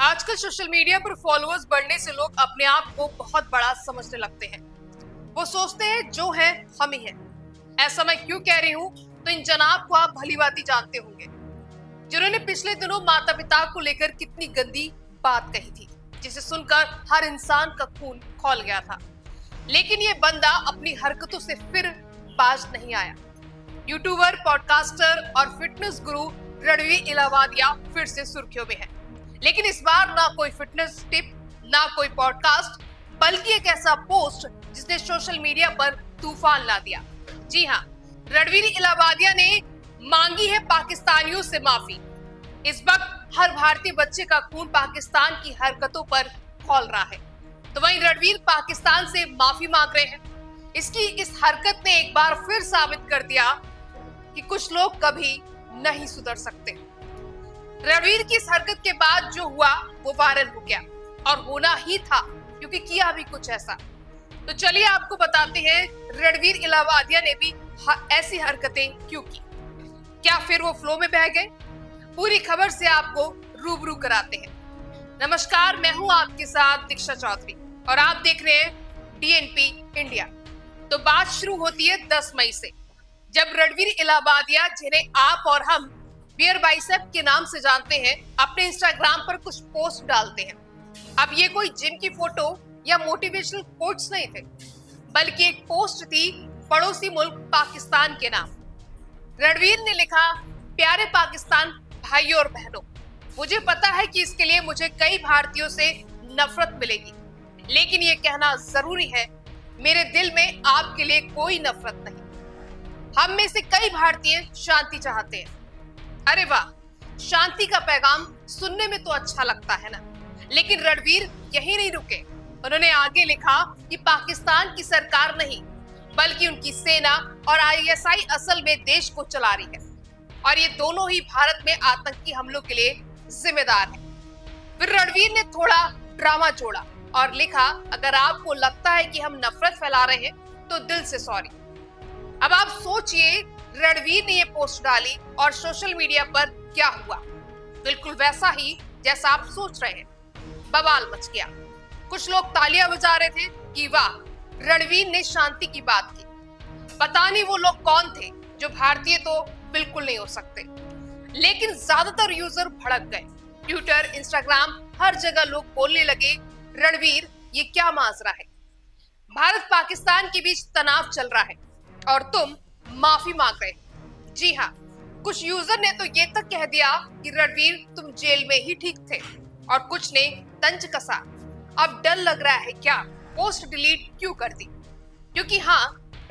आजकल social media पर followers बढ़ने से लोग अपने आप को बहुत बड़ा समझने लगते हैं। वो सोचते हैं जो है हम ही हैं। ऐसा मैं क्यों कह रही हूँ तो इन जनाब को आप भलीभांति जानते होंगे, जिन्होंने पिछले दिनों माता पिता को लेकर कितनी गंदी बात कही थी, जिसे सुनकर हर इंसान का खून खौल गया था। लेकिन ये बंदा अपनी हरकतों से फिर बाज नहीं आया। यूट्यूबर, पॉडकास्टर और फिटनेस गुरु रणवीर इलाहाबादिया फिर से सुर्खियों में है। लेकिन इस बार ना कोई फिटनेस टिप, ना कोई पॉडकास्ट, बल्कि एक ऐसा पोस्ट जिसने सोशल मीडिया पर तूफान ला दिया। जी हाँ, रणवीर इलाहाबादिया ने मांगी है पाकिस्तानियों से माफी। इस वक्त हर भारतीय बच्चे का खून पाकिस्तान की हरकतों पर खौल रहा है, तो वहीं रणवीर पाकिस्तान से माफी मांग रहे हैं। इसकी इस हरकत ने एक बार फिर साबित कर दिया कि कुछ लोग कभी नहीं सुधर सकते। रणवीर की इस हरकत के बाद जो हुआ वो वायरल हो गया, और होना ही था क्योंकि किया भी कुछ ऐसा। तो चलिए आपको बताते हैं रणवीर इलाहाबादिया ने भी ऐसी हरकतें क्यों की। क्या फिर वो फ्लो में बह गए? पूरी खबर से आपको रूबरू कराते हैं। नमस्कार, मैं हूं आपके साथ दीक्षा चौधरी और आप देख रहे हैं डीएनपी इंडिया। तो बात शुरू होती है 10 मई से, जब रणवीर इलाहाबादिया, जिन्हें आप और हम बियर बाइसेप के नाम से जानते हैं, अपने इंस्टाग्राम पर कुछ पोस्ट डालते हैं। अब ये कोई जिम की फोटो या मोटिवेशनल कोट्स नहीं थे, बल्कि एक पोस्ट थी पड़ोसी मुल्क पाकिस्तान के नाम। रणवीर ने लिखा, प्यारे पाकिस्तान भाइयों और बहनों, मुझे पता है कि इसके लिए मुझे कई भारतीयों से नफरत मिलेगी, लेकिन ये कहना जरूरी है, मेरे दिल में आपके लिए कोई नफरत नहीं। हम में से कई भारतीय शांति चाहते हैं। अरे वाह, शांति का पैगाम सुनने में तो अच्छा लगता है ना। लेकिन रणवीर यही नहीं रुके। उन्होंने आगे लिखा कि पाकिस्तान की सरकार नहीं, बल्कि उनकी सेना और आईएसआई असल में देश को चला रही है, और ये दोनों ही भारत में आतंकी हमलों के लिए जिम्मेदार हैं। फिर रणवीर ने थोड़ा ड्रामा जोड़ा और लिखा, अगर आपको लगता है कि हम नफरत फैला रहे हैं तो दिल से सॉरी। अब आप सोचिए, रणवीर ने ये पोस्ट डाली और सोशल मीडिया पर क्या हुआ? बिल्कुल वैसा ही जैसा आप सोच रहे हैं। बवाल मच गया। कुछ लोग तालियां बजा रहे थे कि वाह, रणवीर ने शांति की बात की। पता नहीं वो लोग कौन थे, जो भारतीय तो बिल्कुल नहीं हो सकते। लेकिन ज्यादातर यूजर भड़क गए। ट्विटर, इंस्टाग्राम, हर जगह लोग बोलने लगे, रणवीर ये क्या माजरा है? भारत पाकिस्तान के बीच तनाव चल रहा है और तुम माफी मांग रहे। जी हाँ, कुछ यूजर ने तो ये तक कह दिया कि रणवीर तुम जेल में ही ठीक थे, और कुछ ने तंज कसा, अब डर लग रहा है क्या, पोस्ट डिलीट क्यों कर दी? क्योंकि हाँ,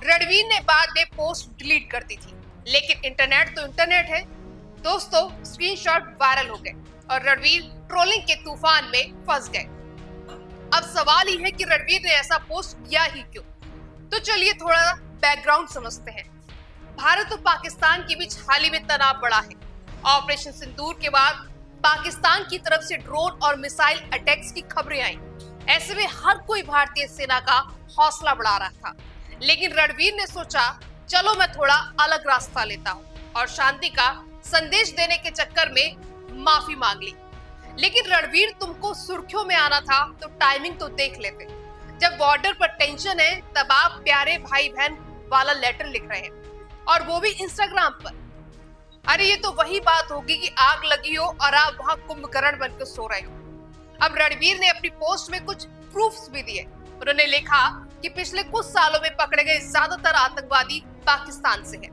रणवीर ने बाद में पोस्ट डिलीट कर दी थी, लेकिन इंटरनेट तो इंटरनेट है दोस्तों। स्क्रीनशॉट वायरल हो गए और रणवीर ट्रोलिंग के तूफान में फंस गए। अब सवाल ही है कि रणवीर ने ऐसा पोस्ट किया ही क्यों? तो चलिए थोड़ा बैकग्राउंड समझते हैं। भारत और पाकिस्तान के बीच हाल ही में तनाव बढ़ा है। ऑपरेशन सिंदूर के बाद पाकिस्तान की तरफ से ड्रोन और मिसाइल अटैक्स की खबरें आई। ऐसे में हर कोई भारतीय सेना का हौसला बढ़ा रहा था। लेकिन रणवीर ने सोचा, चलो मैं थोड़ा अलग रास्ता लेता हूँ, और शांति का संदेश देने के चक्कर में माफी मांग ली। लेकिन रणवीर, तुमको सुर्खियों में आना था तो टाइमिंग तो देख लेते। जब बॉर्डर पर टेंशन है, तब आप प्यारे भाई बहन वाला लेटर लिख रहे हैं, और वो भी इंस्टाग्राम पर। अरे ये तो वही बात होगी कि आग लगी हो और आप वहां कुंभकर्ण बनकर सो रहे हो। अब रणवीर ने अपनी पोस्ट में कुछ प्रूफ्स भी दिए। उन्होंने लिखा कि पिछले कुछ सालों में पकड़े गए ज्यादातर आतंकवादी पाकिस्तान से हैं।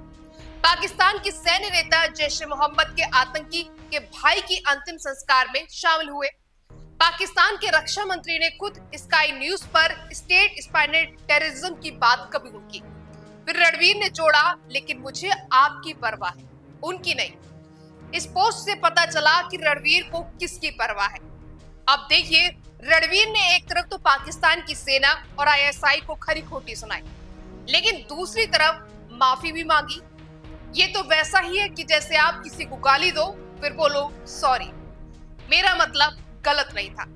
पाकिस्तान की सैन्य नेता जैश-ए-मोहम्मद के आतंकी के भाई की अंतिम संस्कार में शामिल हुए। पाकिस्तान के रक्षा मंत्री ने खुद स्काई न्यूज पर स्टेट स्पॉन्सर्ड टेररिज्म की बात कबूल की। फिर रणवीर ने जोड़ा, लेकिन मुझे आपकी परवाह है, उनकी नहीं। इस पोस्ट से पता चला कि रणवीर को किसकी परवाह है। अब देखिए, रणवीर ने एक तरफ तो पाकिस्तान की सेना और आईएसआई को खरी खोटी सुनाई, लेकिन दूसरी तरफ माफी भी मांगी। ये तो वैसा ही है कि जैसे आप किसी को गाली दो, फिर बोलो सॉरी, मेरा मतलब गलत नहीं था।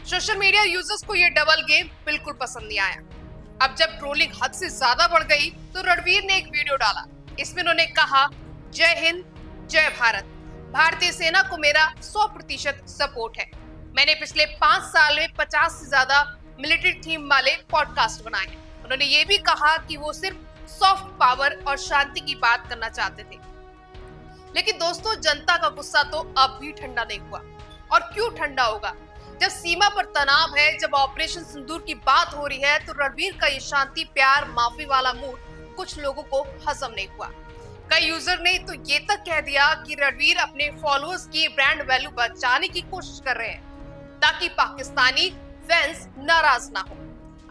सोशल मीडिया यूजर्स को ये डबल गेम बिल्कुल पसंद नहीं आया। अब जब ट्रोलिंग हद से ज्यादा बढ़ गई तो रणवीर ने एक वीडियो डाला। इसमें उन्होंने कहा, जय हिंद, जय भारत, भारतीय सेना को मेरा 100% सपोर्ट है। मैंने पिछले 5 साल में 50 से ज्यादा मिलिट्री थीम वाले पॉडकास्ट बनाए हैं। उन्होंने ये भी कहा कि वो सिर्फ सॉफ्ट पावर और शांति की बात करना चाहते थे। लेकिन दोस्तों, जनता का गुस्सा तो अब भी ठंडा नहीं हुआ। और क्यों ठंडा होगा? जब सीमा पर तनाव है, जब ऑपरेशन सिंदूर की बात हो रही है, तो रणवीर का ये शांति, प्यार, माफी वाला मूड कुछ लोगों को हजम नहीं हुआ। कई यूजर ने तो ये तक कह दिया कि रणवीर अपने फॉलोअर्स की ब्रांड वैल्यू बचाने की कोशिश कर रहे हैं ताकि पाकिस्तानी फैंस नाराज ना हो।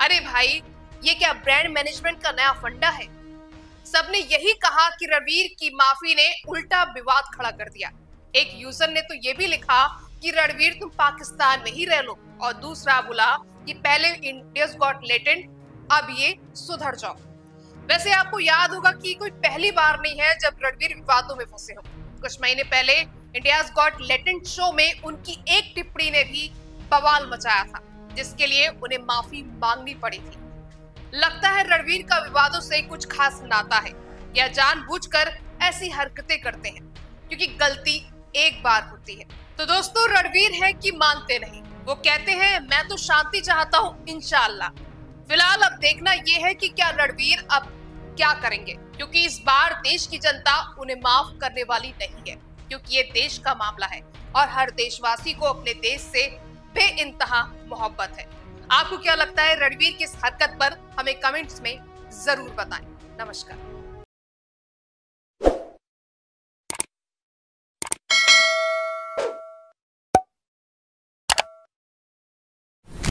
अरे भाई, ये क्या ब्रांड मैनेजमेंट का नया फंडा है? सबने यही कहा कि रणवीर की माफी ने उल्टा विवाद खड़ा कर दिया। एक यूजर ने तो ये भी लिखा कि रणवीर, तुम पाकिस्तान में ही रह लो, और दूसरा बोला कि पहले इंडियाज गॉट लेटेंट, अब ये सुधर जाओ। वैसे आपको याद होगा कि कोई पहली बार नहीं है जब रणवीर विवादों में फंसे हो। कुछ महीने पहले इंडियाज गॉट लेटेंट शो में उनकी एक टिप्पणी ने भी बवाल मचाया था, जिसके लिए उन्हें माफी मांगनी पड़ी थी। लगता है रणवीर का विवादों से कुछ खास नाता है, या जानबूझकर ऐसी हरकतें करते हैं, क्योंकि गलती एक बार होती है। तो दोस्तों, रणवीर है कि मानते नहीं। वो कहते हैं मैं तो शांति चाहता हूँ, इंशाअल्लाह। फिलहाल अब देखना यह है कि क्या रणवीर अब क्या करेंगे, क्योंकि इस बार देश की जनता उन्हें माफ करने वाली नहीं है, क्योंकि ये देश का मामला है और हर देशवासी को अपने देश से बेइंतहा मोहब्बत है। आपको क्या लगता है रणवीर की इस हरकत पर? हमें कमेंट्स में जरूर बताएं। नमस्कार।